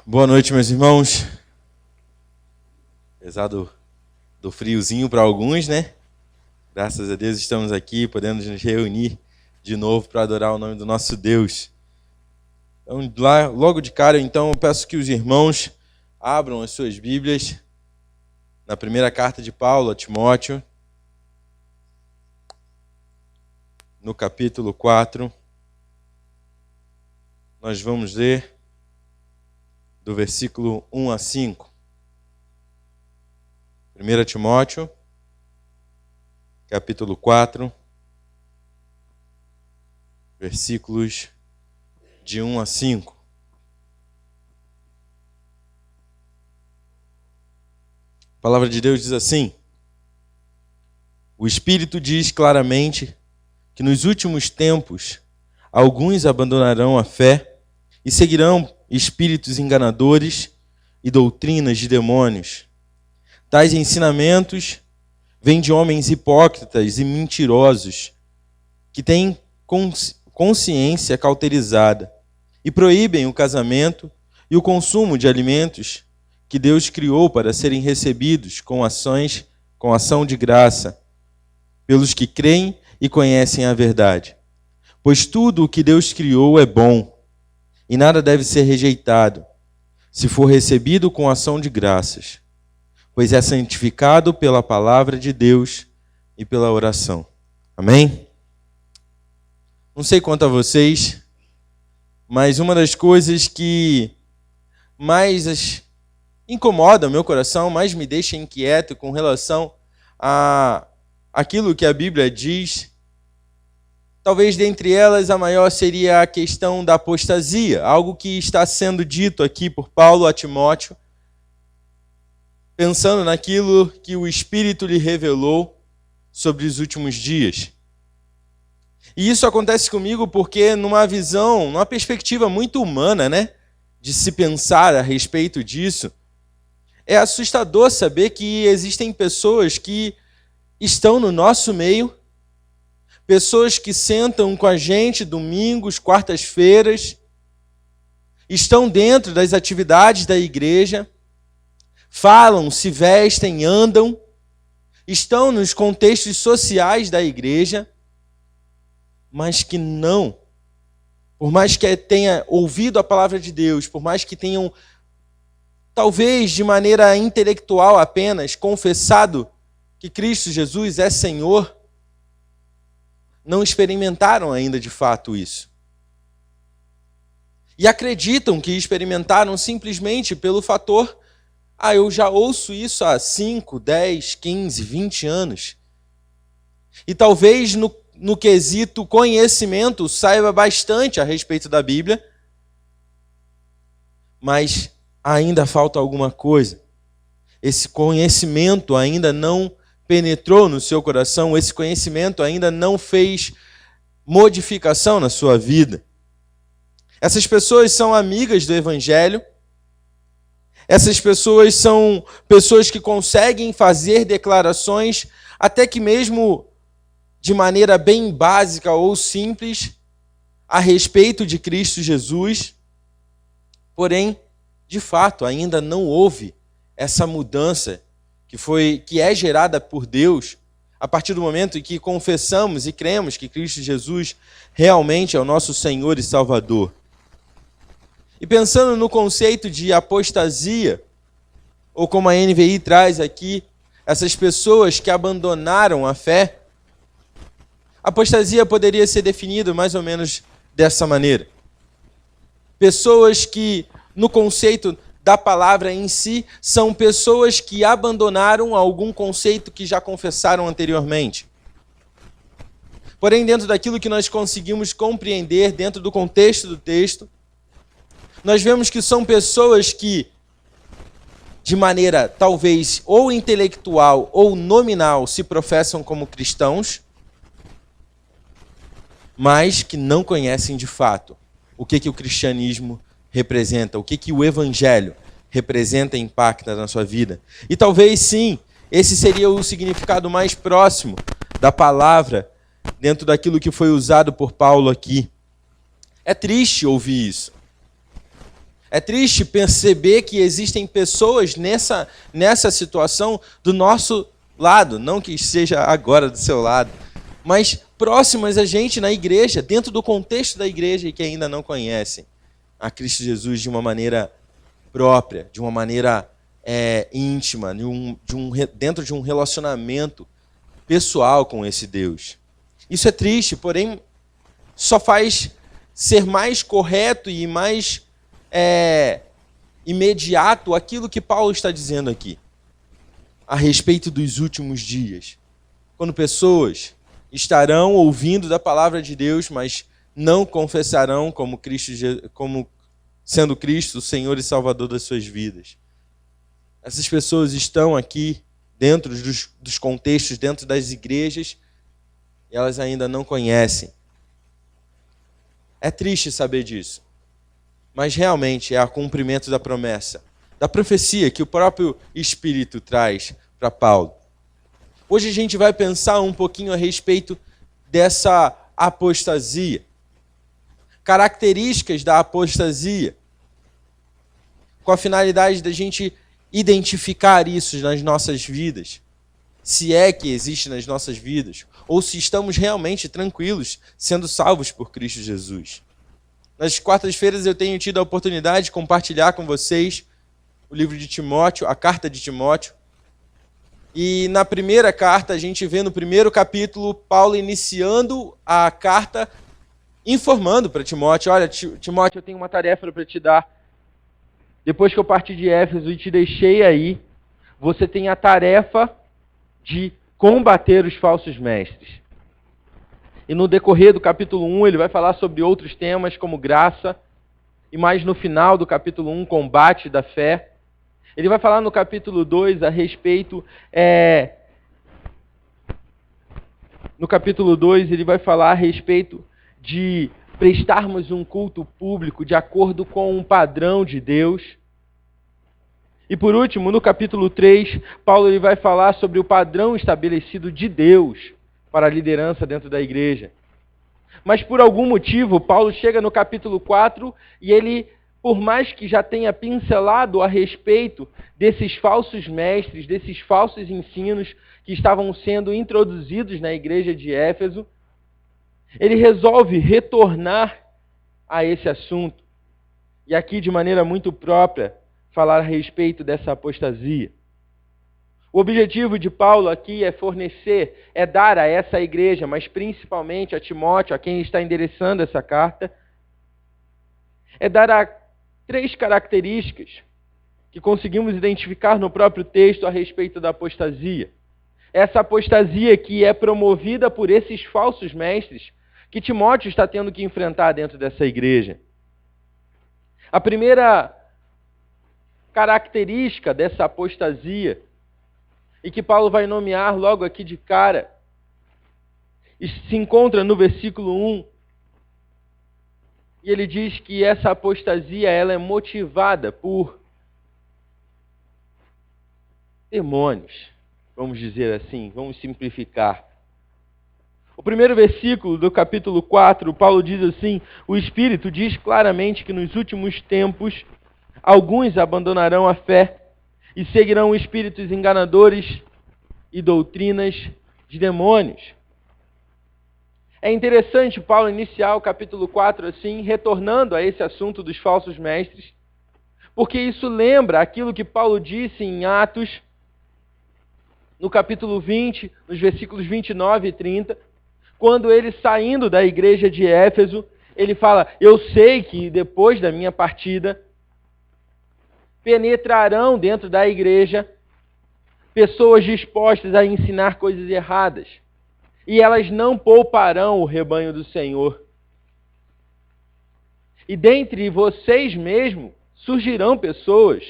Boa noite, meus irmãos. Apesar do friozinho para alguns, né? Graças a Deus estamos aqui, podendo nos reunir de novo para adorar o nome do nosso Deus. Então, logo de cara, então, eu peço que os irmãos abram as suas Bíblias na primeira carta de Paulo a Timóteo, no capítulo 4. Nós vamos ler do versículo 1 a 5. 1 Timóteo, capítulo 4, versículos de 1 a 5. A palavra de Deus diz assim: O Espírito diz claramente que nos últimos tempos alguns abandonarão a fé e seguirão espíritos enganadores e doutrinas de demônios. Tais ensinamentos vêm de homens hipócritas e mentirosos que têm consciência cauterizada e proíbem o casamento e o consumo de alimentos que Deus criou para serem recebidos com ação de graça pelos que creem e conhecem a verdade. Pois tudo o que Deus criou é bom e nada deve ser rejeitado, se for recebido com ação de graças, pois é santificado pela palavra de Deus e pela oração. Amém? Não sei quanto a vocês, mas uma das coisas que mais incomoda o meu coração, mais me deixa inquieto com relação a aquilo que a Bíblia diz, talvez dentre elas a maior seria a questão da apostasia, algo que está sendo dito aqui por Paulo a Timóteo, pensando naquilo que o Espírito lhe revelou sobre os últimos dias. E isso acontece comigo porque numa perspectiva muito humana, né, de se pensar a respeito disso, é assustador saber que existem pessoas que estão no nosso meio, pessoas que sentam com a gente domingos, quartas-feiras, estão dentro das atividades da igreja, falam, se vestem, andam, estão nos contextos sociais da igreja, mas que não, por mais que tenha ouvido a palavra de Deus, por mais que tenham, talvez de maneira intelectual apenas, confessado que Cristo Jesus é Senhor, não experimentaram ainda de fato isso. E acreditam que experimentaram simplesmente pelo fator: eu já ouço isso há 5, 10, 15, 20 anos. E talvez no quesito conhecimento saiba bastante a respeito da Bíblia, mas ainda falta alguma coisa. Esse conhecimento ainda não penetrou no seu coração, esse conhecimento ainda não fez modificação na sua vida. Essas pessoas são amigas do Evangelho, essas pessoas são pessoas que conseguem fazer declarações, até que mesmo de maneira bem básica ou simples, a respeito de Cristo Jesus, porém, de fato, ainda não houve essa mudança que é gerada por Deus a partir do momento em que confessamos e cremos que Cristo Jesus realmente é o nosso Senhor e Salvador. E pensando no conceito de apostasia, ou como a NVI traz aqui, essas pessoas que abandonaram a fé, apostasia poderia ser definida mais ou menos dessa maneira. Pessoas que, no conceito da palavra em si, são pessoas que abandonaram algum conceito que já confessaram anteriormente. Porém, dentro daquilo que nós conseguimos compreender, dentro do contexto do texto, nós vemos que são pessoas que, de maneira talvez ou intelectual ou nominal, se professam como cristãos, mas que não conhecem de fato o que o cristianismo representa, o que o Evangelho representa e impacta na sua vida. E talvez sim, esse seria o significado mais próximo da palavra dentro daquilo que foi usado por Paulo aqui. É triste ouvir isso. É triste perceber que existem pessoas nessa situação do nosso lado, não que seja agora do seu lado, mas próximas a gente na igreja, dentro do contexto da igreja, e que ainda não conhecem a Cristo Jesus de uma maneira própria, de uma maneira íntima, dentro de um relacionamento pessoal com esse Deus. Isso é triste, porém só faz ser mais correto e mais imediato aquilo que Paulo está dizendo aqui, a respeito dos últimos dias, quando pessoas estarão ouvindo da palavra de Deus, mas não confessarão como sendo Cristo o Senhor e Salvador das suas vidas. Essas pessoas estão aqui dentro dos contextos, dentro das igrejas, e elas ainda não conhecem. É triste saber disso, mas realmente é o cumprimento da promessa, da profecia que o próprio Espírito traz para Paulo. Hoje a gente vai pensar um pouquinho a respeito dessa apostasia, características da apostasia, com a finalidade da gente identificar isso nas nossas vidas, se é que existe nas nossas vidas, ou se estamos realmente tranquilos sendo salvos por Cristo Jesus. Nas quartas-feiras eu tenho tido a oportunidade de compartilhar com vocês o livro de Timóteo, a carta de Timóteo. E na primeira carta, a gente vê no primeiro capítulo, Paulo iniciando a carta, informando para Timóteo: olha, Timóteo, eu tenho uma tarefa para te dar. Depois que eu parti de Éfeso e te deixei aí, você tem a tarefa de combater os falsos mestres. E no decorrer do capítulo 1, ele vai falar sobre outros temas como graça, e mais no final do capítulo 1, combate da fé. Ele vai falar no capítulo 2 a respeito... No capítulo 2, ele vai falar a respeito de prestarmos um culto público de acordo com um padrão de Deus. E por último, no capítulo 3, Paulo ele vai falar sobre o padrão estabelecido de Deus para a liderança dentro da igreja. Mas por algum motivo, Paulo chega no capítulo 4 e ele, por mais que já tenha pincelado a respeito desses falsos mestres, desses falsos ensinos que estavam sendo introduzidos na igreja de Éfeso, ele resolve retornar a esse assunto. E aqui, de maneira muito própria, falar a respeito dessa apostasia. O objetivo de Paulo aqui é fornecer, é dar a essa igreja, mas principalmente a Timóteo, a quem está endereçando essa carta, é dar 3 características que conseguimos identificar no próprio texto a respeito da apostasia. Essa apostasia que é promovida por esses falsos mestres que Timóteo está tendo que enfrentar dentro dessa igreja. A primeira característica dessa apostasia, e que Paulo vai nomear logo aqui de cara, se encontra no versículo 1, e ele diz que essa apostasia ela é motivada por demônios, vamos dizer assim, vamos simplificar. O primeiro versículo do capítulo 4, Paulo diz assim: o Espírito diz claramente que nos últimos tempos alguns abandonarão a fé e seguirão espíritos enganadores e doutrinas de demônios. É interessante Paulo iniciar o capítulo 4 assim, retornando a esse assunto dos falsos mestres, porque isso lembra aquilo que Paulo disse em Atos, no capítulo 20, nos versículos 29 e 30, quando ele, saindo da igreja de Éfeso, ele fala: eu sei que depois da minha partida penetrarão dentro da igreja pessoas dispostas a ensinar coisas erradas, e elas não pouparão o rebanho do Senhor. E dentre vocês mesmo surgirão pessoas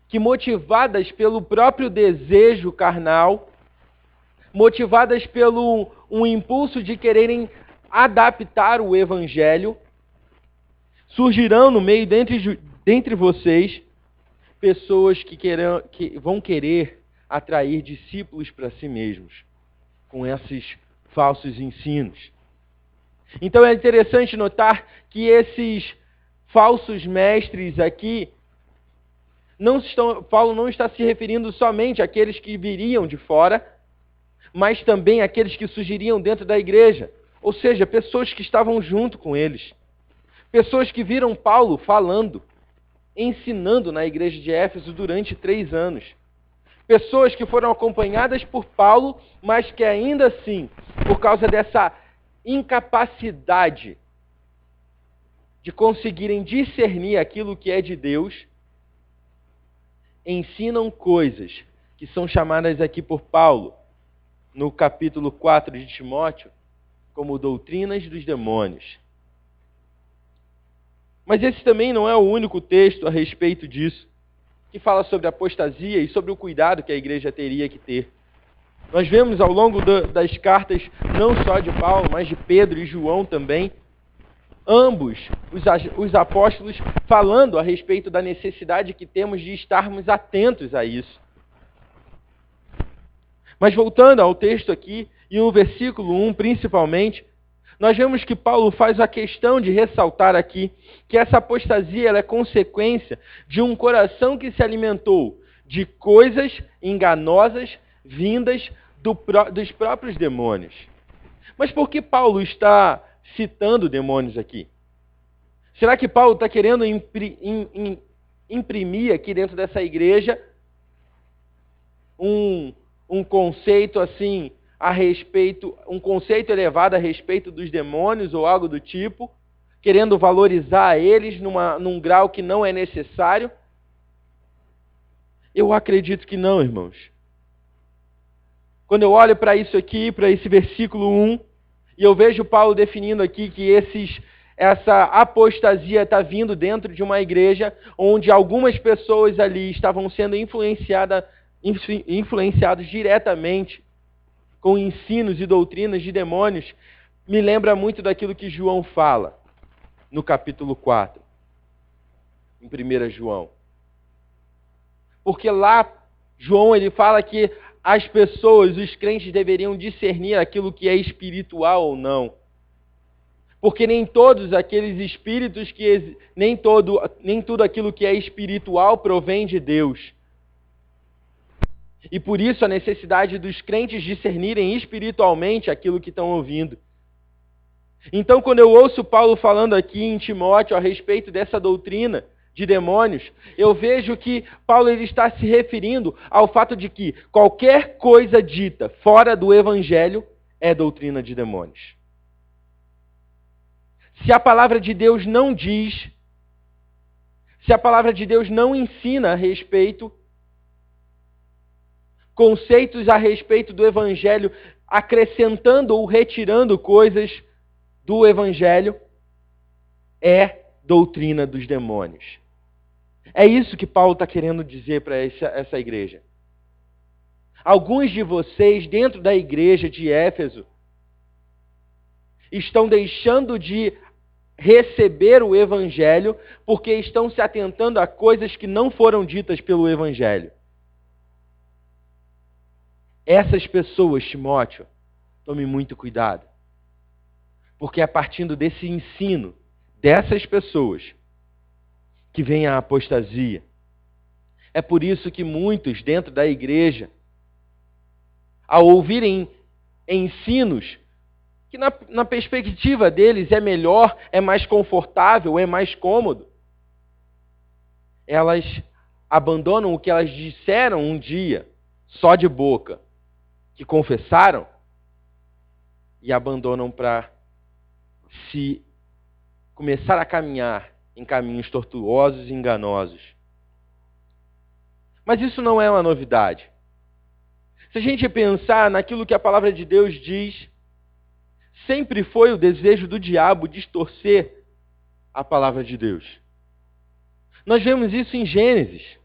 que, motivadas pelo próprio desejo carnal, motivadas pelo um impulso de quererem adaptar o evangelho, surgirão no meio dentre vocês pessoas que vão querer atrair discípulos para si mesmos com esses falsos ensinos. Então é interessante notar que esses falsos mestres aqui, Paulo não está se referindo somente àqueles que viriam de fora, mas também àqueles que surgiriam dentro da igreja. Ou seja, pessoas que estavam junto com eles. Pessoas que viram Paulo falando, ensinando na igreja de Éfeso durante 3 anos. Pessoas que foram acompanhadas por Paulo, mas que ainda assim, por causa dessa incapacidade de conseguirem discernir aquilo que é de Deus, ensinam coisas que são chamadas aqui por Paulo, no capítulo 4 de Timóteo, como doutrinas dos demônios. Mas esse também não é o único texto a respeito disso, que fala sobre apostasia e sobre o cuidado que a igreja teria que ter. Nós vemos ao longo das cartas, não só de Paulo, mas de Pedro e João também, ambos os apóstolos falando a respeito da necessidade que temos de estarmos atentos a isso. Mas voltando ao texto aqui, e o versículo 1 principalmente, nós vemos que Paulo faz a questão de ressaltar aqui que essa apostasia ela é consequência de um coração que se alimentou de coisas enganosas vindas dos próprios demônios. Mas por que Paulo está citando demônios aqui? Será que Paulo está querendo imprimir aqui dentro dessa igreja um conceito assim um conceito elevado a respeito dos demônios ou algo do tipo, querendo valorizar eles num grau que não é necessário? Eu acredito que não, irmãos. Quando eu olho para isso aqui, para esse versículo 1, e eu vejo Paulo definindo aqui que essa apostasia está vindo dentro de uma igreja onde algumas pessoas ali estavam sendo influenciados diretamente com ensinos e doutrinas de demônios, me lembra muito daquilo que João fala no capítulo 4, em 1 João. Porque lá, João ele fala que as pessoas, os crentes, deveriam discernir aquilo que é espiritual ou não. Porque nem todos aqueles espíritos nem tudo aquilo que é espiritual provém de Deus. E por isso a necessidade dos crentes discernirem espiritualmente aquilo que estão ouvindo. Então, quando eu ouço Paulo falando aqui em Timóteo a respeito dessa doutrina de demônios, eu vejo que Paulo ele está se referindo ao fato de que qualquer coisa dita fora do evangelho é doutrina de demônios. Se a palavra de Deus não diz, se a palavra de Deus não ensina a respeito, conceitos a respeito do evangelho, acrescentando ou retirando coisas do evangelho, é doutrina dos demônios. É isso que Paulo está querendo dizer para essa igreja. Alguns de vocês, dentro da igreja de Éfeso, estão deixando de receber o evangelho porque estão se atentando a coisas que não foram ditas pelo evangelho. Essas pessoas, Timóteo, tome muito cuidado. Porque é partindo desse ensino dessas pessoas que vem a apostasia. É por isso que muitos dentro da igreja, ao ouvirem ensinos que na perspectiva deles é melhor, é mais confortável, é mais cômodo, elas abandonam o que elas disseram um dia, só de boca, que confessaram, e abandonam para se começar a caminhar em caminhos tortuosos e enganosos. Mas isso não é uma novidade. Se a gente pensar naquilo que a palavra de Deus diz, sempre foi o desejo do diabo distorcer a palavra de Deus. Nós vemos isso em Gênesis.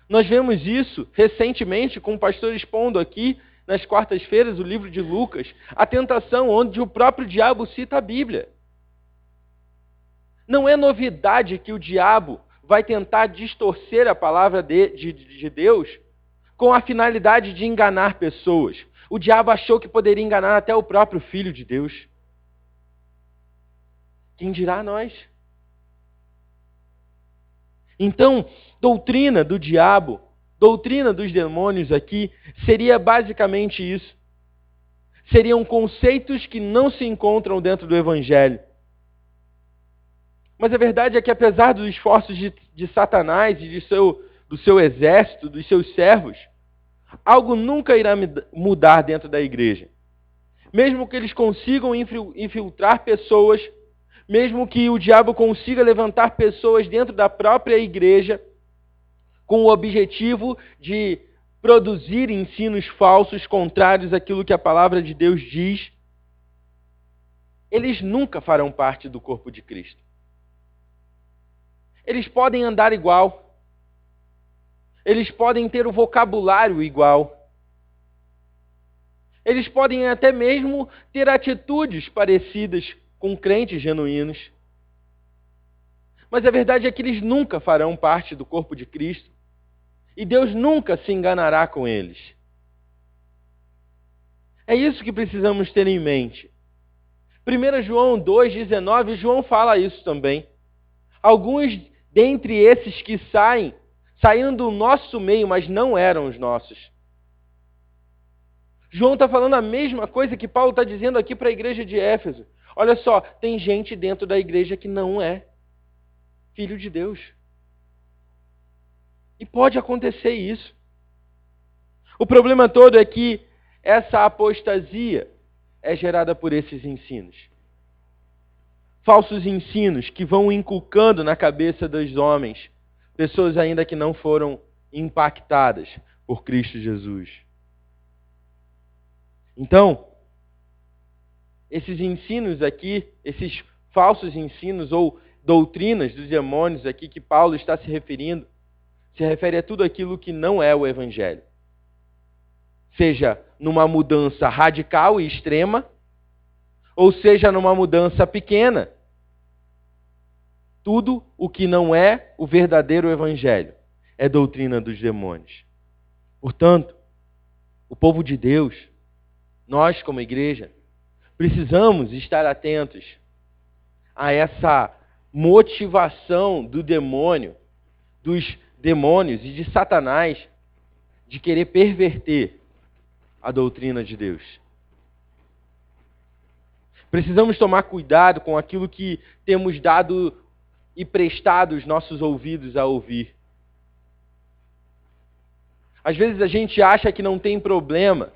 Nós vemos isso recentemente com o pastor expondo aqui, nas quartas-feiras, o livro de Lucas, a tentação onde o próprio diabo cita a Bíblia. Não é novidade que o diabo vai tentar distorcer a palavra de Deus com a finalidade de enganar pessoas. O diabo achou que poderia enganar até o próprio Filho de Deus. Quem dirá nós? Então, doutrina do diabo, doutrina dos demônios aqui, seria basicamente isso. Seriam conceitos que não se encontram dentro do Evangelho. Mas a verdade é que, apesar dos esforços de Satanás e do seu exército, dos seus servos, algo nunca irá mudar dentro da igreja. Mesmo que eles consigam infiltrar pessoas, mesmo que o diabo consiga levantar pessoas dentro da própria igreja, com o objetivo de produzir ensinos falsos contrários àquilo que a palavra de Deus diz, eles nunca farão parte do corpo de Cristo. Eles podem andar igual. Eles podem ter o vocabulário igual. Eles podem até mesmo ter atitudes parecidas com crentes genuínos. Mas a verdade é que eles nunca farão parte do corpo de Cristo. E Deus nunca se enganará com eles. É isso que precisamos ter em mente. 1 João 2,19, João fala isso também. Alguns dentre esses que saíram do nosso meio, mas não eram os nossos. João está falando a mesma coisa que Paulo está dizendo aqui para a igreja de Éfeso. Olha só, tem gente dentro da igreja que não é filho de Deus. E pode acontecer isso. O problema todo é que essa apostasia é gerada por esses ensinos. Falsos ensinos que vão inculcando na cabeça dos homens, pessoas ainda que não foram impactadas por Cristo Jesus. Então, esses ensinos aqui, esses falsos ensinos ou doutrinas dos demônios aqui que Paulo está se referindo, se refere a tudo aquilo que não é o Evangelho. Seja numa mudança radical e extrema, ou seja numa mudança pequena. Tudo o que não é o verdadeiro Evangelho é doutrina dos demônios. Portanto, o povo de Deus, nós como igreja, precisamos estar atentos a essa motivação do demônio, dos demônios e de Satanás de querer perverter a doutrina de Deus. Precisamos tomar cuidado com aquilo que temos dado e prestado os nossos ouvidos a ouvir. Às vezes a gente acha que não tem problema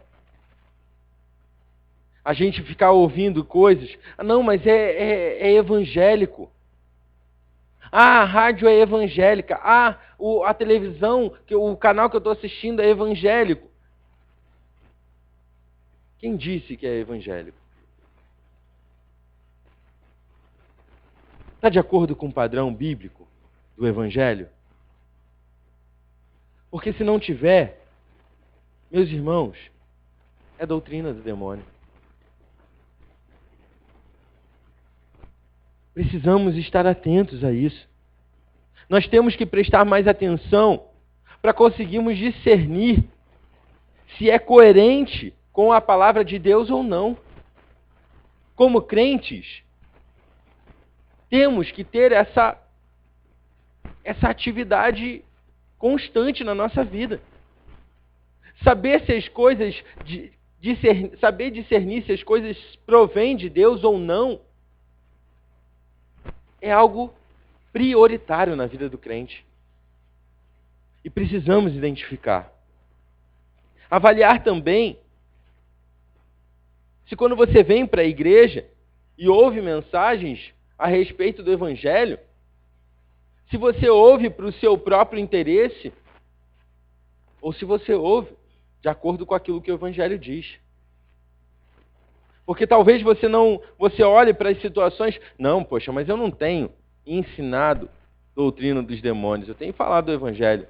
a gente ficar ouvindo coisas. Não, mas é evangélico. A rádio é evangélica. A televisão, o canal que eu estou assistindo é evangélico. Quem disse que é evangélico? Está de acordo com o padrão bíblico do evangelho? Porque se não tiver, meus irmãos, é doutrina do demônio. Precisamos estar atentos a isso. Nós temos que prestar mais atenção para conseguirmos discernir se é coerente com a palavra de Deus ou não. Como crentes, temos que ter essa atividade constante na nossa vida. Saber se as coisas, saber discernir se as coisas provêm de Deus ou não, é algo prioritário na vida do crente. E precisamos identificar. Avaliar também se quando você vem para a igreja e ouve mensagens a respeito do Evangelho, se você ouve para o seu próprio interesse, ou se você ouve de acordo com aquilo que o Evangelho diz. Porque talvez você olhe para as situações, não, poxa, mas eu não tenho ensinado doutrina dos demônios, eu tenho falado do Evangelho.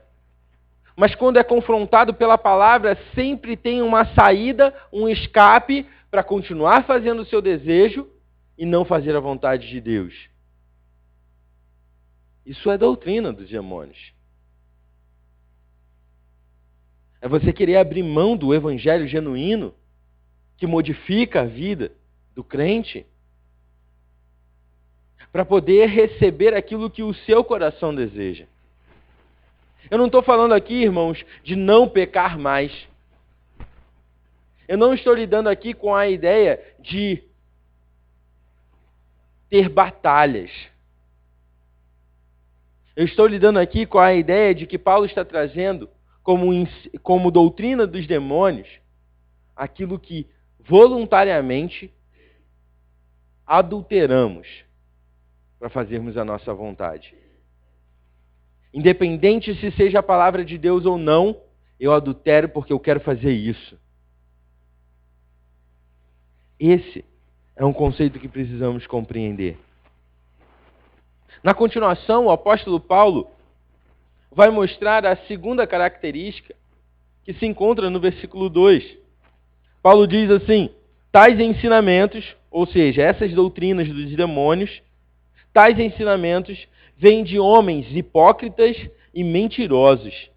Mas quando é confrontado pela palavra, sempre tem uma saída, um escape para continuar fazendo o seu desejo e não fazer a vontade de Deus. Isso é doutrina dos demônios. É você querer abrir mão do Evangelho genuíno, que modifica a vida do crente, para poder receber aquilo que o seu coração deseja. Eu não estou falando aqui, irmãos, de não pecar mais. Eu não estou lidando aqui com a ideia de ter batalhas. Eu estou lidando aqui com a ideia de que Paulo está trazendo como doutrina dos demônios aquilo que voluntariamente adulteramos para fazermos a nossa vontade. Independente se seja a palavra de Deus ou não, eu adultero porque eu quero fazer isso. Esse é um conceito que precisamos compreender. Na continuação, o apóstolo Paulo vai mostrar a segunda característica que se encontra no versículo 2. Paulo diz assim: tais ensinamentos, ou seja, essas doutrinas dos demônios, tais ensinamentos vêm de homens hipócritas e mentirosos,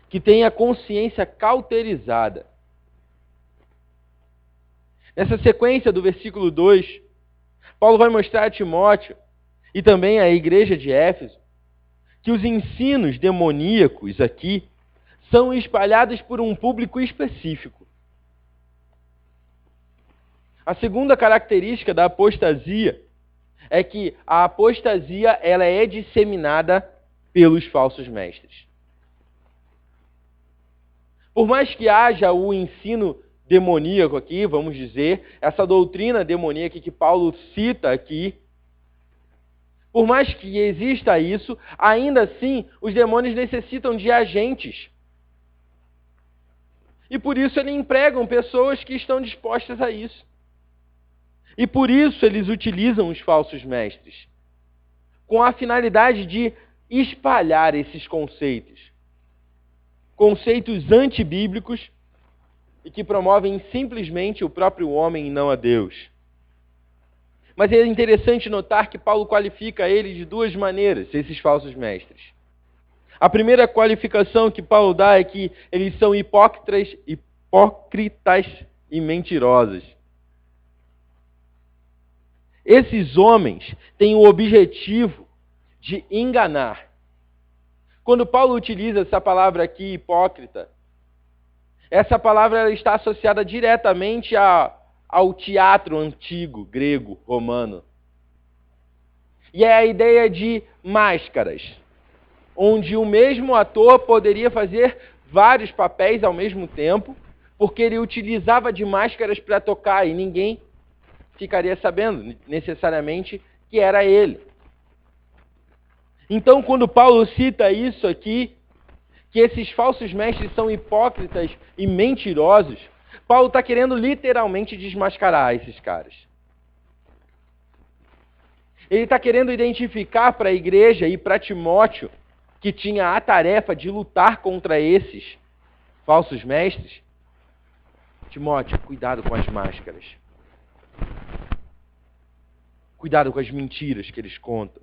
que têm a consciência cauterizada. Nessa sequência do versículo 2, Paulo vai mostrar a Timóteo e também à igreja de Éfeso que os ensinos demoníacos aqui são espalhados por um público específico. A segunda característica da apostasia é que a apostasia ela é disseminada pelos falsos mestres. Por mais que haja o ensino demoníaco aqui, vamos dizer, essa doutrina demoníaca que Paulo cita aqui, por mais que exista isso, ainda assim os demônios necessitam de agentes. E por isso eles empregam pessoas que estão dispostas a isso. E por isso eles utilizam os falsos mestres, com a finalidade de espalhar esses conceitos. Conceitos antibíblicos e que promovem simplesmente o próprio homem e não a Deus. Mas é interessante notar que Paulo qualifica eles de duas maneiras, esses falsos mestres. A primeira qualificação que Paulo dá é que eles são hipócritas e mentirosos. Esses homens têm o objetivo de enganar. Quando Paulo utiliza essa palavra aqui, hipócrita, essa palavra está associada diretamente ao teatro antigo, grego, romano. E é a ideia de máscaras, onde o mesmo ator poderia fazer vários papéis ao mesmo tempo, porque ele utilizava de máscaras para tocar e ninguém ficaria sabendo necessariamente que era ele. Então, quando Paulo cita isso aqui, que esses falsos mestres são hipócritas e mentirosos, Paulo está querendo literalmente desmascarar esses caras. Ele está querendo identificar para a igreja e para Timóteo, que tinha a tarefa de lutar contra esses falsos mestres. Timóteo, cuidado com as máscaras. Cuidado com as mentiras que eles contam.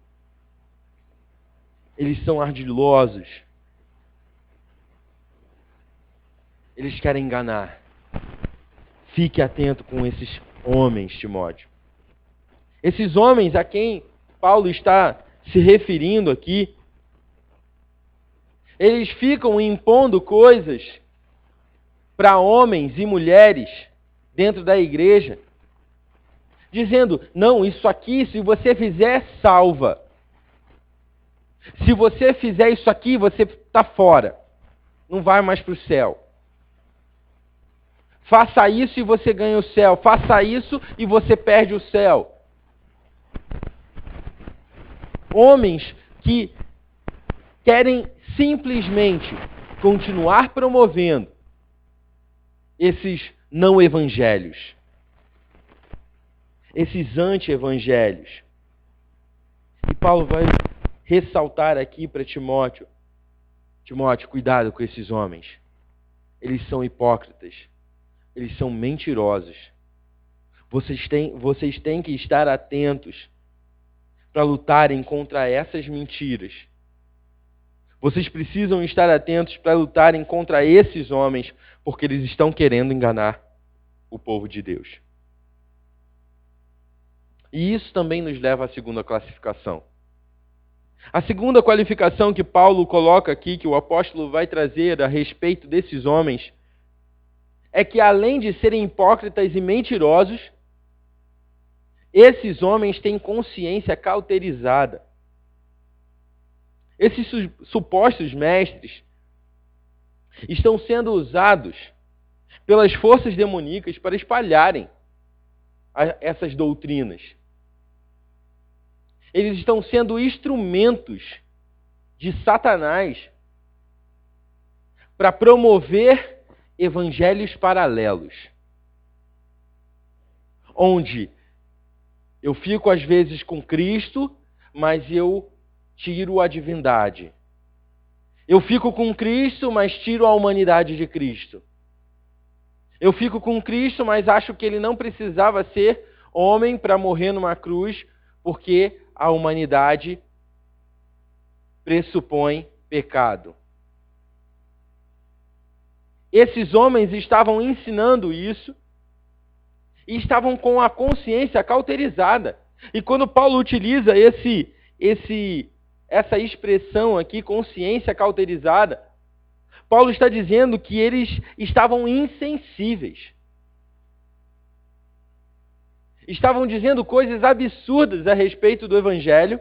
Eles são ardilosos. Eles querem enganar. Fique atento com esses homens, Timóteo. Esses homens a quem Paulo está se referindo aqui, eles ficam impondo coisas para homens e mulheres dentro da igreja, dizendo, não, isso aqui, se você fizer, salva. Se você fizer isso aqui, você está fora. Não vai mais para o céu. Faça isso e você ganha o céu. Faça isso e você perde o céu. Homens que querem simplesmente continuar promovendo esses não evangelhos, esses anti-evangelhos. E Paulo vai ressaltar aqui para Timóteo: Timóteo, cuidado com esses homens. Eles são hipócritas. Eles são mentirosos. Vocês têm que estar atentos para lutarem contra essas mentiras. Vocês precisam estar atentos para lutarem contra esses homens, porque eles estão querendo enganar o povo de Deus. E isso também nos leva à segunda classificação. A segunda qualificação que Paulo coloca aqui, que o apóstolo vai trazer a respeito desses homens, é que além de serem hipócritas e mentirosos, esses homens têm consciência cauterizada. Esses supostos mestres estão sendo usados pelas forças demoníacas para espalharem essas doutrinas. Eles estão sendo instrumentos de Satanás para promover evangelhos paralelos, onde eu fico às vezes com Cristo, mas eu tiro a divindade. Eu fico com Cristo, mas tiro a humanidade de Cristo. Eu fico com Cristo, mas acho que ele não precisava ser homem para morrer numa cruz, porque a humanidade pressupõe pecado. Esses homens estavam ensinando isso e estavam com a consciência cauterizada. E quando Paulo utiliza essa expressão aqui, consciência cauterizada, Paulo está dizendo que eles estavam insensíveis. Estavam dizendo coisas absurdas a respeito do Evangelho.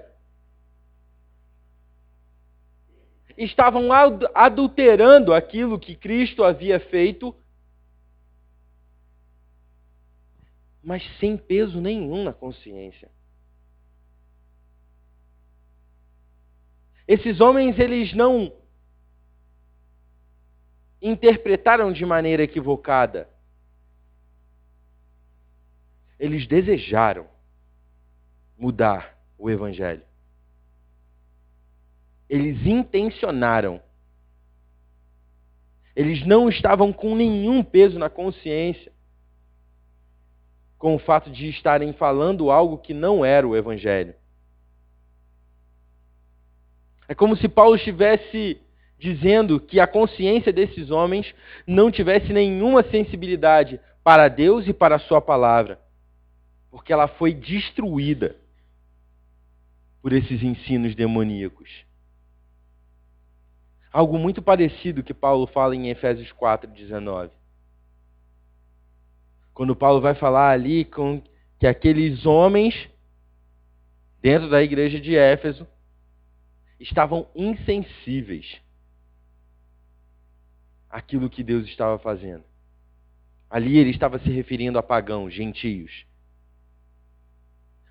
Estavam adulterando aquilo que Cristo havia feito, mas sem peso nenhum na consciência. Esses homens, eles não interpretaram de maneira equivocada. Eles desejaram mudar o Evangelho. Eles intencionaram. Eles não estavam com nenhum peso na consciência com o fato de estarem falando algo que não era o Evangelho. É como se Paulo estivesse dizendo que a consciência desses homens não tivesse nenhuma sensibilidade para Deus e para a sua palavra, porque ela foi destruída por esses ensinos demoníacos. Algo muito parecido que Paulo fala em Efésios 4:19. Quando Paulo vai falar ali que aqueles homens dentro da igreja de Éfeso estavam insensíveis àquilo que Deus estava fazendo. Ali ele estava se referindo a pagãos, gentios.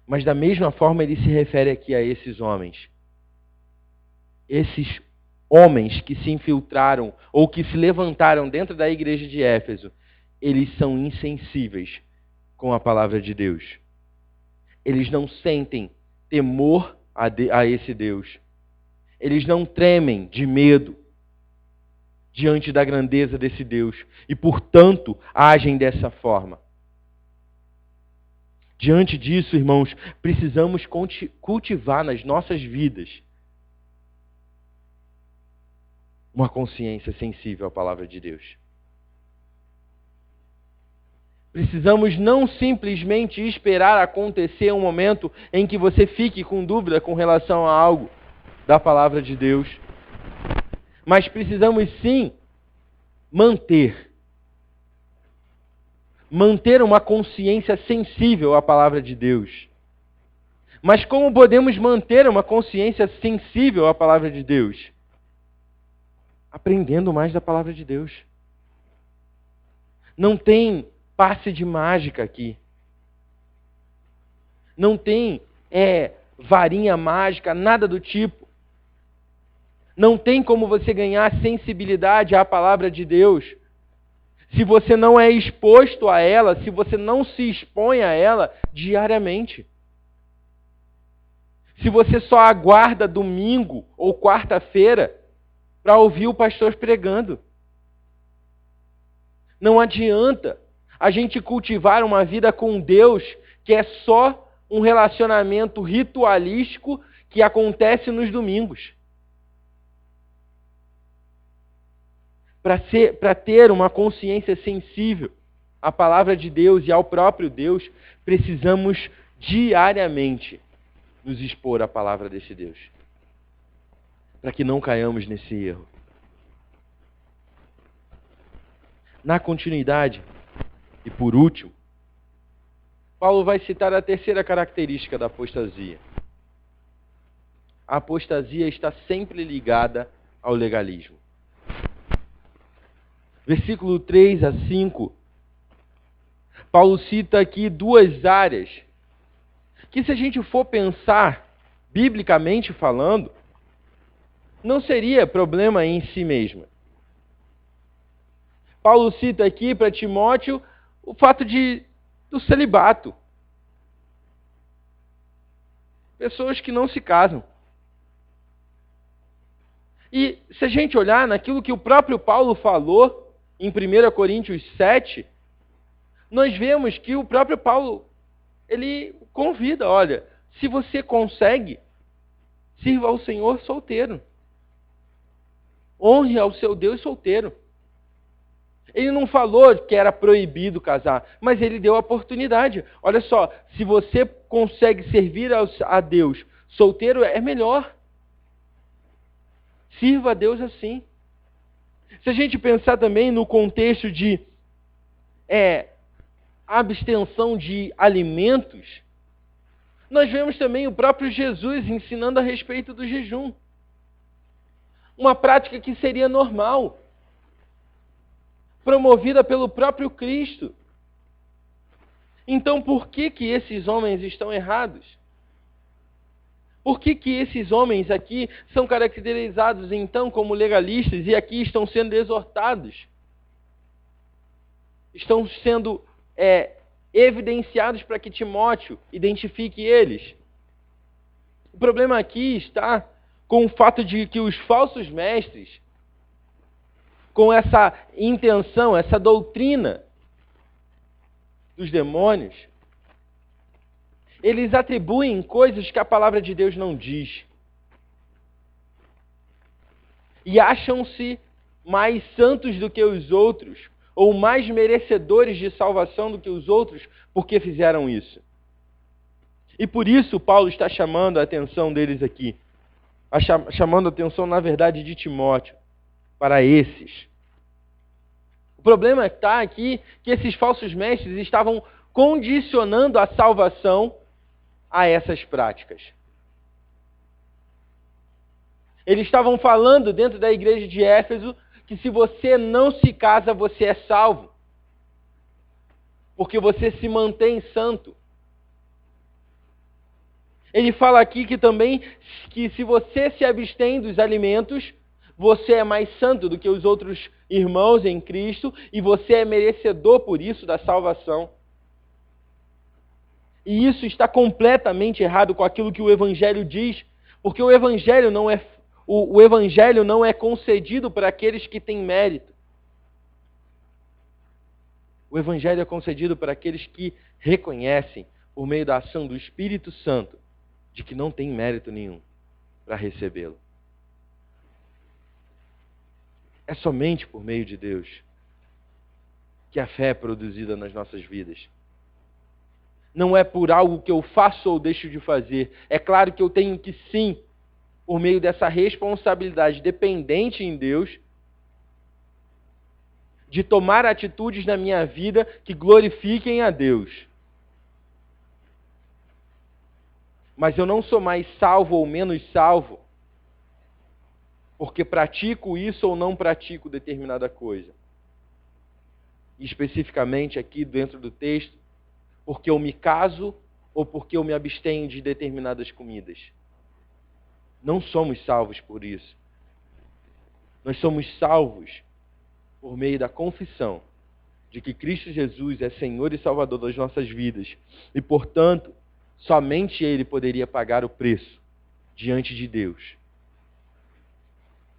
Mas da mesma forma ele se refere aqui a esses homens. Esses homens que se infiltraram ou que se levantaram dentro da igreja de Éfeso, eles são insensíveis com a palavra de Deus. Eles não sentem temor a esse Deus. Eles não tremem de medo diante da grandeza desse Deus e, portanto, agem dessa forma. Diante disso, irmãos, precisamos cultivar nas nossas vidas uma consciência sensível à palavra de Deus. Precisamos não simplesmente esperar acontecer um momento em que você fique com dúvida com relação a algo da palavra de Deus, mas precisamos sim manter uma consciência sensível à palavra de Deus. Mas como podemos manter uma consciência sensível à palavra de Deus? Aprendendo mais da palavra de Deus. Não tem passe de mágica aqui. Não tem varinha mágica, nada do tipo. Não tem como você ganhar sensibilidade à palavra de Deus se você não é exposto a ela, se você não se expõe a ela diariamente. Se você só aguarda domingo ou quarta-feira para ouvir o pastor pregando. Não adianta a gente cultivar uma vida com Deus que é só um relacionamento ritualístico que acontece nos domingos. Para ter uma consciência sensível à palavra de Deus e ao próprio Deus, precisamos diariamente nos expor à palavra desse Deus. para que não caiamos nesse erro. Na continuidade, e por último, Paulo vai citar a terceira característica da apostasia. A apostasia está sempre ligada ao legalismo. Versículo 3 a 5, Paulo cita aqui duas áreas que, se a gente for pensar, biblicamente falando, não seria problema em si mesma. Paulo cita aqui para Timóteo o fato do celibato. Pessoas que não se casam. E se a gente olhar naquilo que o próprio Paulo falou em 1 Coríntios 7, nós vemos que o próprio Paulo, ele convida, olha, se você consegue, sirva ao Senhor solteiro. Honre ao seu Deus solteiro. Ele não falou que era proibido casar, mas ele deu a oportunidade. Olha só, se você consegue servir a Deus solteiro, é melhor. Sirva a Deus assim. Se a gente pensar também no contexto de abstenção de alimentos, nós vemos também o próprio Jesus ensinando a respeito do jejum. Uma prática que seria normal, promovida pelo próprio Cristo. Então, por que esses homens estão errados? Por que esses homens aqui são caracterizados, então, como legalistas e aqui estão sendo exortados? Estão sendo evidenciados para que Timóteo identifique eles. O problema aqui está com o fato de que os falsos mestres, com essa intenção, essa doutrina dos demônios, eles atribuem coisas que a palavra de Deus não diz. E acham-se mais santos do que os outros, ou mais merecedores de salvação do que os outros, porque fizeram isso. E por isso Paulo está chamando a atenção deles aqui. Chamando a atenção, na verdade, de Timóteo, para esses. O problema está aqui que esses falsos mestres estavam condicionando a salvação a essas práticas. Eles estavam falando dentro da igreja de Éfeso que se você não se casa, você é salvo. Porque você se mantém santo. Ele fala aqui que também que se você se abstém dos alimentos, você é mais santo do que os outros irmãos em Cristo e você é merecedor por isso da salvação. E isso está completamente errado com aquilo que o Evangelho diz, porque o Evangelho não é concedido para aqueles que têm mérito. O Evangelho é concedido para aqueles que reconhecem, por meio da ação do Espírito Santo, de que não tem mérito nenhum para recebê-lo. É somente por meio de Deus que a fé é produzida nas nossas vidas. Não é por algo que eu faço ou deixo de fazer. É claro que eu tenho que sim, por meio dessa responsabilidade dependente em Deus, de tomar atitudes na minha vida que glorifiquem a Deus. Mas eu não sou mais salvo ou menos salvo porque pratico isso ou não pratico determinada coisa. E especificamente aqui dentro do texto, porque eu me caso ou porque eu me abstenho de determinadas comidas. Não somos salvos por isso. Nós somos salvos por meio da confissão de que Cristo Jesus é Senhor e Salvador das nossas vidas. E, portanto, somente Ele poderia pagar o preço diante de Deus.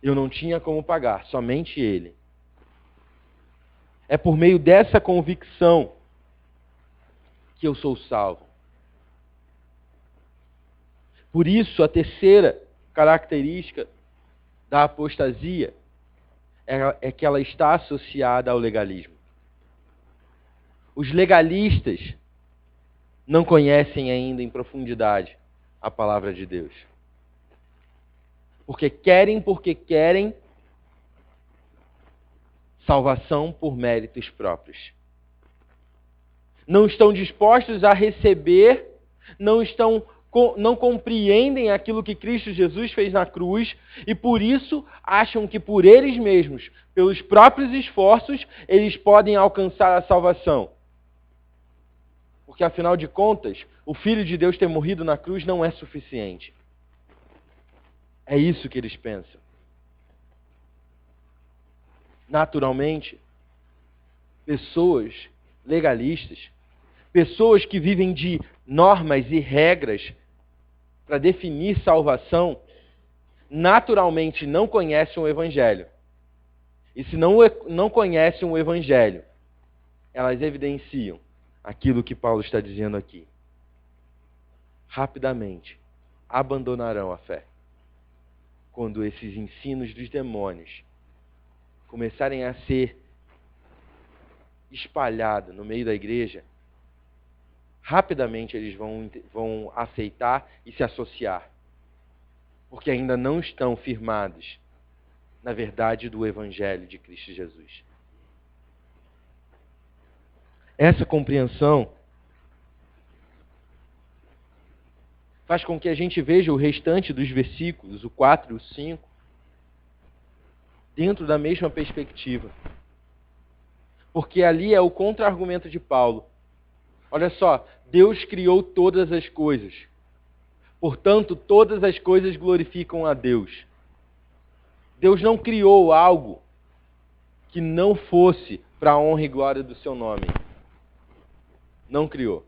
Eu não tinha como pagar, somente Ele. É por meio dessa convicção que eu sou salvo. Por isso, a terceira característica da apostasia é que ela está associada ao legalismo. Os legalistas não conhecem ainda em profundidade a palavra de Deus. porque querem salvação por méritos próprios. Não estão dispostos a receber, não compreendem aquilo que Cristo Jesus fez na cruz e por isso acham que por eles mesmos, pelos próprios esforços, eles podem alcançar a salvação. Porque afinal de contas, o Filho de Deus ter morrido na cruz não é suficiente. É isso que eles pensam. Naturalmente, pessoas legalistas, pessoas que vivem de normas e regras para definir salvação, naturalmente não conhecem o Evangelho. E se não conhecem o Evangelho, elas evidenciam aquilo que Paulo está dizendo aqui. Rapidamente abandonarão a fé quando esses ensinos dos demônios começarem a ser espalhados no meio da igreja. Rapidamente eles vão aceitar e se associar, porque ainda não estão firmados na verdade do Evangelho de Cristo Jesus. Essa compreensão faz com que a gente veja o restante dos versículos, o 4 e o 5, dentro da mesma perspectiva. Porque ali é o contra-argumento de Paulo. Olha só, Deus criou todas as coisas. Portanto, todas as coisas glorificam a Deus. Deus não criou algo que não fosse para a honra e glória do seu nome. Não criou.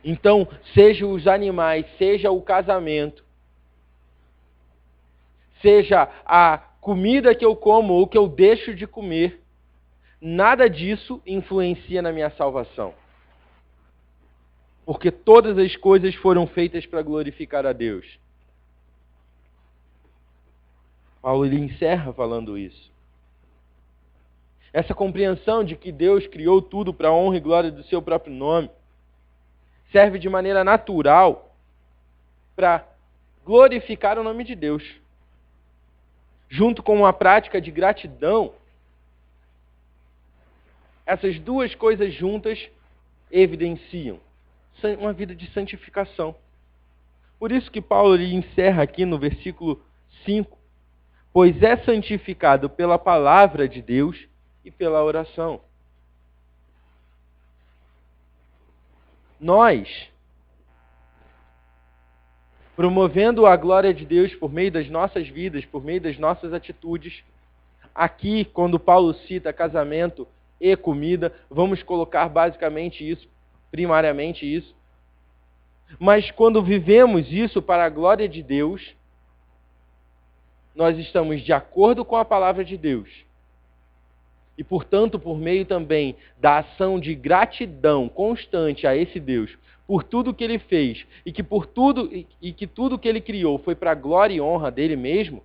Então, seja os animais, seja o casamento, seja a comida que eu como ou que eu deixo de comer, nada disso influencia na minha salvação. Porque todas as coisas foram feitas para glorificar a Deus. Paulo ele encerra falando isso. Essa compreensão de que Deus criou tudo para a honra e glória do seu próprio nome serve de maneira natural para glorificar o nome de Deus. Junto com uma prática de gratidão, essas duas coisas juntas evidenciam uma vida de santificação. Por isso que Paulo ele encerra aqui no versículo 5, pois é santificado pela palavra de Deus e pela oração. Nós, promovendo a glória de Deus por meio das nossas vidas, por meio das nossas atitudes, aqui, quando Paulo cita casamento e comida, vamos colocar basicamente isso, primariamente isso. Mas quando vivemos isso para a glória de Deus, nós estamos de acordo com a palavra de Deus. E, portanto, por meio também da ação de gratidão constante a esse Deus, por tudo que Ele fez, e que tudo que Ele criou foi para a glória e honra dEle mesmo,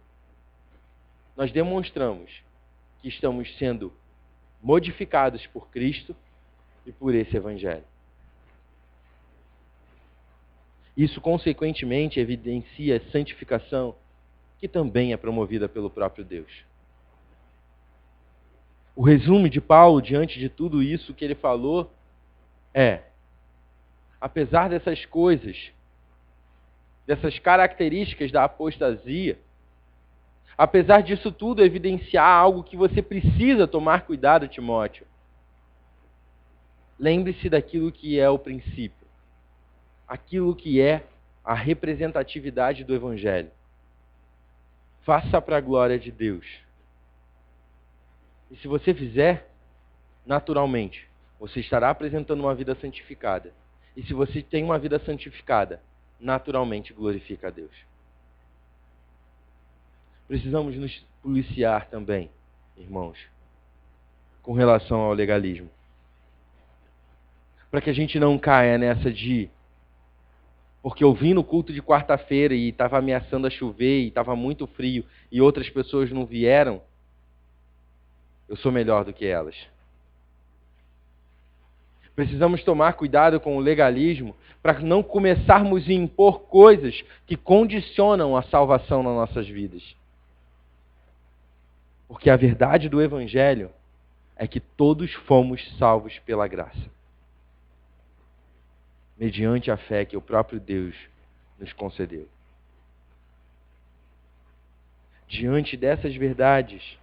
nós demonstramos que estamos sendo modificados por Cristo e por esse Evangelho. Isso, consequentemente, evidencia a santificação que também é promovida pelo próprio Deus. O resumo de Paulo, diante de tudo isso que ele falou, é: apesar dessas coisas, dessas características da apostasia, apesar disso tudo evidenciar algo que você precisa tomar cuidado, Timóteo, lembre-se daquilo que é o princípio, aquilo que é a representatividade do Evangelho. Faça para a glória de Deus. E se você fizer, naturalmente, você estará apresentando uma vida santificada. E se você tem uma vida santificada, naturalmente glorifica a Deus. Precisamos nos policiar também, irmãos, com relação ao legalismo. Para que a gente não caia nessa de... Porque eu vim no culto de quarta-feira e estava ameaçando a chover e estava muito frio e outras pessoas não vieram, eu sou melhor do que elas. Precisamos tomar cuidado com o legalismo para não começarmos a impor coisas que condicionam a salvação nas nossas vidas. Porque a verdade do Evangelho é que todos fomos salvos pela graça, mediante a fé que o próprio Deus nos concedeu. Diante dessas verdades,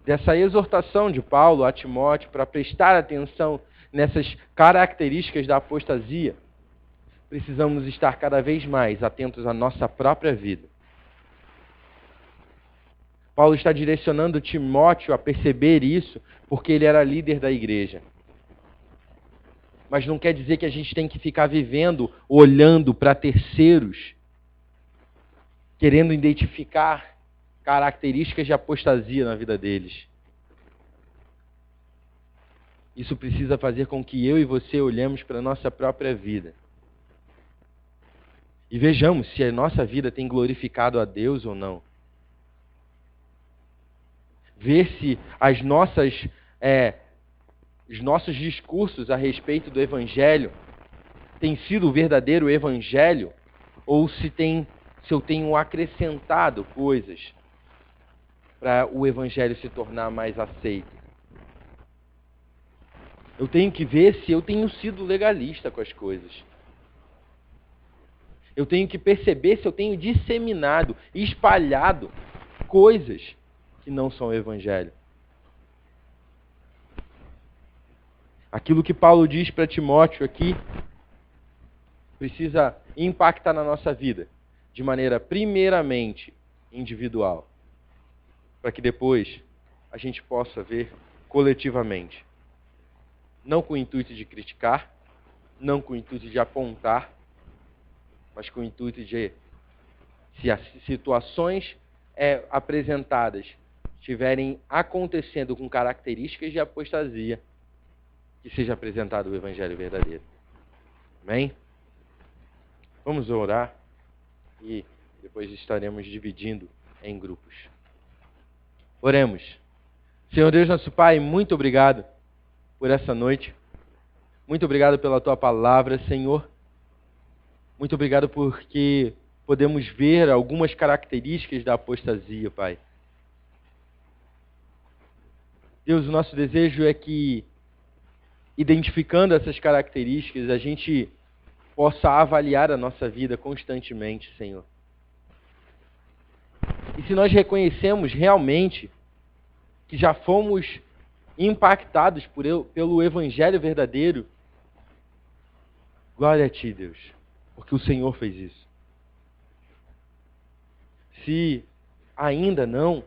dessa exortação de Paulo a Timóteo para prestar atenção nessas características da apostasia, precisamos estar cada vez mais atentos à nossa própria vida. Paulo está direcionando Timóteo a perceber isso, porque ele era líder da igreja. Mas não quer dizer que a gente tem que ficar vivendo, olhando para terceiros, querendo identificar características de apostasia na vida deles. Isso precisa fazer com que eu e você olhemos para a nossa própria vida. E vejamos se a nossa vida tem glorificado a Deus ou não. Ver se os nossos discursos a respeito do Evangelho têm sido o verdadeiro Evangelho, ou se eu tenho acrescentado coisas para o Evangelho se tornar mais aceito. Eu tenho que ver se eu tenho sido legalista com as coisas. Eu tenho que perceber se eu tenho disseminado, espalhado coisas que não são o Evangelho. Aquilo que Paulo diz para Timóteo aqui precisa impactar na nossa vida de maneira primeiramente individual, para que depois a gente possa ver coletivamente. Não com o intuito de criticar, não com o intuito de apontar, mas com o intuito de, se as situações apresentadas estiverem acontecendo com características de apostasia, que seja apresentado o Evangelho verdadeiro. Amém? Vamos orar e depois estaremos dividindo em grupos. Oremos. Senhor Deus, nosso Pai, muito obrigado por essa noite. Muito obrigado pela Tua palavra, Senhor. Muito obrigado porque podemos ver algumas características da apostasia, Pai. Deus, o nosso desejo é que, identificando essas características, a gente possa avaliar a nossa vida constantemente, Senhor. E se nós reconhecemos realmente que já fomos impactados pelo Evangelho verdadeiro, glória a Ti, Deus, porque o Senhor fez isso. Se ainda não,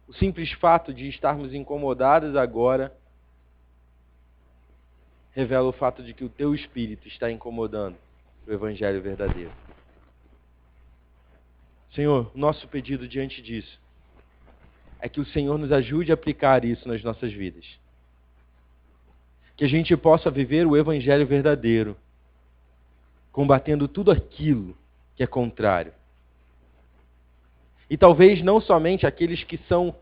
o simples fato de estarmos incomodados agora revela o fato de que o Teu Espírito está incomodando o Evangelho verdadeiro. Senhor, nosso pedido diante disso é que o Senhor nos ajude a aplicar isso nas nossas vidas. Que a gente possa viver o Evangelho verdadeiro, combatendo tudo aquilo que é contrário. E talvez não somente aqueles que são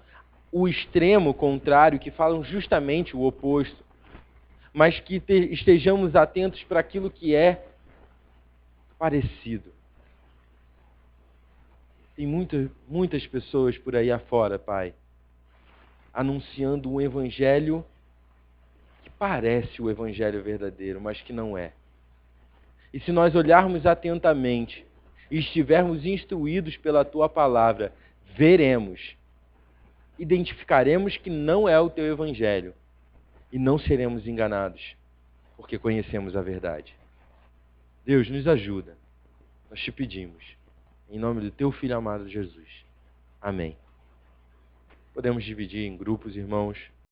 o extremo contrário, que falam justamente o oposto, mas que estejamos atentos para aquilo que é parecido. Tem muitas pessoas por aí afora, Pai, anunciando um Evangelho que parece o Evangelho verdadeiro, mas que não é. E se nós olharmos atentamente e estivermos instruídos pela Tua palavra, veremos, identificaremos que não é o Teu Evangelho e não seremos enganados, porque conhecemos a verdade. Deus, nos ajuda. Nós Te pedimos. Em nome do Teu Filho amado Jesus. Amém. Podemos dividir em grupos, irmãos.